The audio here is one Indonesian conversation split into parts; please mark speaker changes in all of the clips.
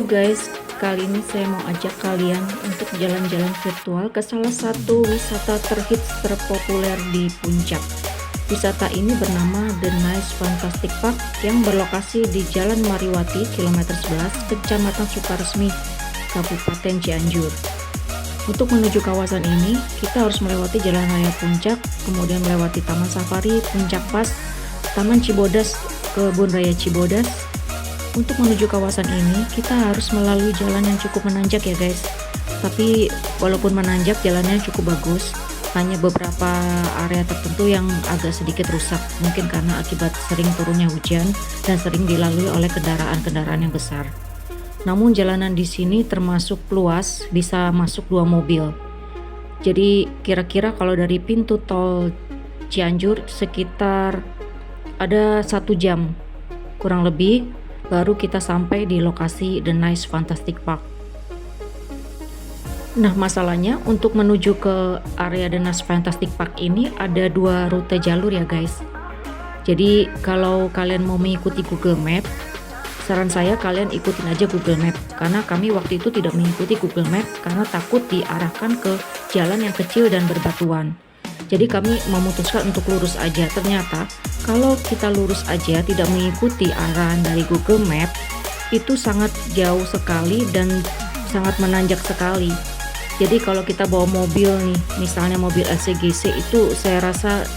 Speaker 1: Halo guys, kali ini saya mau ajak kalian untuk jalan-jalan virtual ke salah satu wisata terhits terpopuler di Puncak. Wisata ini bernama The Nice Fantastic Park yang berlokasi di Jalan Mariwati, kilometer 11, Kecamatan Sukaresmi, Kabupaten Cianjur. Untuk menuju kawasan ini, kita harus melewati Jalan Raya Puncak, kemudian melewati Taman Safari, Puncak Pas, Taman Cibodas, Kebun Raya Cibodas. Untuk menuju kawasan ini, kita harus melalui jalan yang cukup menanjak ya guys. Tapi walaupun menanjak, jalannya cukup bagus. Hanya beberapa area tertentu yang agak sedikit rusak, mungkin karena akibat sering turunnya hujan dan sering dilalui oleh kendaraan-kendaraan yang besar. Namun jalanan di sini termasuk luas, bisa masuk 2 mobil. Jadi kira-kira kalau dari pintu tol Cianjur sekitar ada 1 jam kurang lebih baru kita sampai di lokasi The Nice Fantastic Park. Nah, masalahnya untuk menuju ke area The Nice Fantastic Park ini ada 2 rute jalur ya guys. Jadi kalau kalian mau mengikuti Google Map, saran saya kalian ikutin aja Google Map, karena kami waktu itu tidak mengikuti Google Map karena takut diarahkan ke jalan yang kecil dan berbatuan. Jadi kami memutuskan untuk lurus aja. Ternyata kalau kita lurus aja tidak mengikuti arahan dari Google Map, itu sangat jauh sekali dan sangat menanjak sekali. Jadi kalau kita bawa mobil nih, misalnya mobil LCGC, itu saya rasa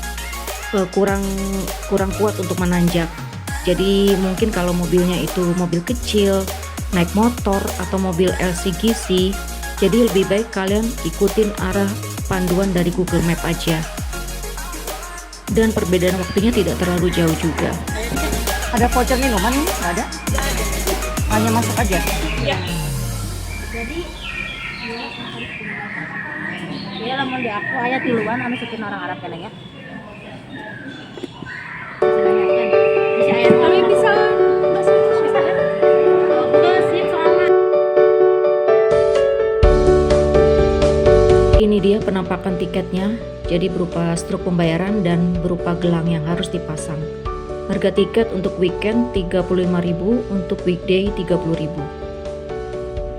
Speaker 1: kurang kuat untuk menanjak. Jadi mungkin kalau mobilnya itu mobil kecil, naik motor atau mobil LCGC, jadi lebih baik kalian ikutin arah panduan dari Google Map aja. Dan perbedaan waktunya tidak terlalu jauh juga.
Speaker 2: Ada voucher minuman ini? Nggak ada? Hanya masuk aja?
Speaker 3: Iya. Jadi ya lamun di aku aya tiluan anu sakeun orang Arab kana ya. Bisa aya kami bisa bahasa Indonesia kan? Udah sih soalnya.
Speaker 1: Ini dia penampakan tiketnya, jadi berupa struk pembayaran dan berupa gelang yang harus dipasang. Harga tiket untuk weekend 35.000, untuk weekday 30.000.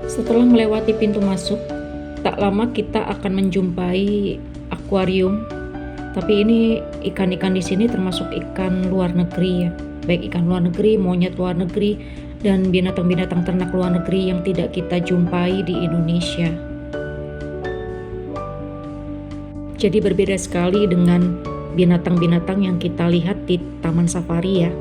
Speaker 1: Setelah melewati pintu masuk, tak lama kita akan menjumpai akuarium. Tapi ini ikan-ikan di sini termasuk ikan luar negeri ya. Baik ikan luar negeri, monyet luar negeri, dan binatang-binatang ternak luar negeri yang tidak kita jumpai di Indonesia. Jadi berbeda sekali dengan binatang-binatang yang kita lihat di Taman Safari ya.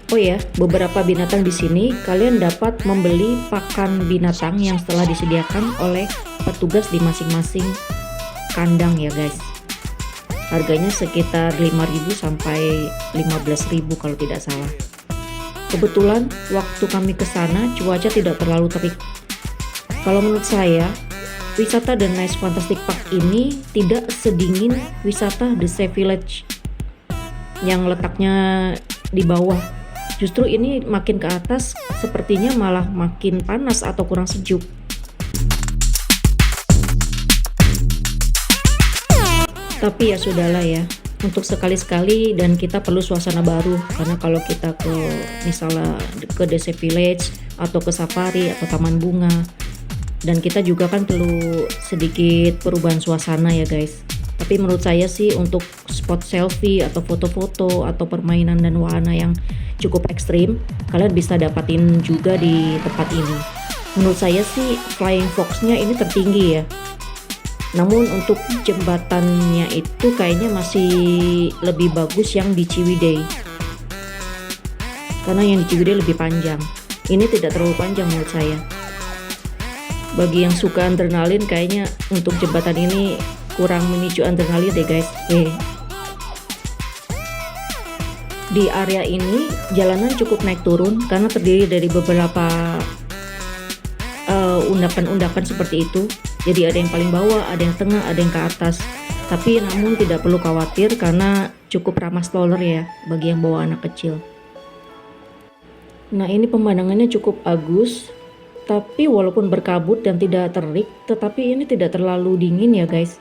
Speaker 1: Oh ya, beberapa binatang di sini kalian dapat membeli pakan binatang yang telah disediakan oleh petugas di masing-masing kandang ya guys. Harganya sekitar 5.000 sampai 15.000 kalau tidak salah. Kebetulan waktu kami ke sana cuaca tidak terlalu terik. Kalau menurut saya, wisata The Nice Fantastic Park ini tidak sedingin wisata The Safe Village yang letaknya di bawah. Justru ini makin ke atas sepertinya malah makin panas atau kurang sejuk. Tapi ya sudahlah ya, untuk sekali-sekali dan kita perlu suasana baru. Karena kalau kita ke misalnya ke The Safe Village atau ke safari atau taman bunga, dan kita juga kan perlu sedikit perubahan suasana ya guys. Tapi menurut saya sih untuk spot selfie atau foto-foto atau permainan dan wahana yang cukup ekstrim, kalian bisa dapatin juga di tempat ini. Menurut saya sih Flying Fox-nya ini tertinggi ya. Namun untuk jembatannya itu kayaknya masih lebih bagus yang di Ciwidey. Karena yang di Ciwidey lebih panjang. Ini tidak terlalu panjang menurut saya. Bagi yang suka adrenalin kayaknya untuk jembatan ini kurang memicu adrenalin deh guys. Di area ini jalanan cukup naik turun karena terdiri dari beberapa undakan-undakan seperti itu. Jadi ada yang paling bawah, ada yang tengah, ada yang ke atas. Tapi namun tidak perlu khawatir karena cukup ramah stroller ya bagi yang bawa anak kecil. Nah, ini pemandangannya cukup bagus. Tapi walaupun berkabut dan tidak terik, tetapi ini tidak terlalu dingin ya guys.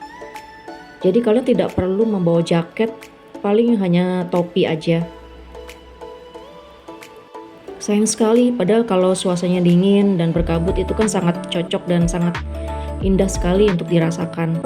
Speaker 1: Jadi kalian tidak perlu membawa jaket, paling hanya topi aja. Sayang sekali, padahal kalau suasananya dingin dan berkabut itu kan sangat cocok dan sangat indah sekali untuk dirasakan.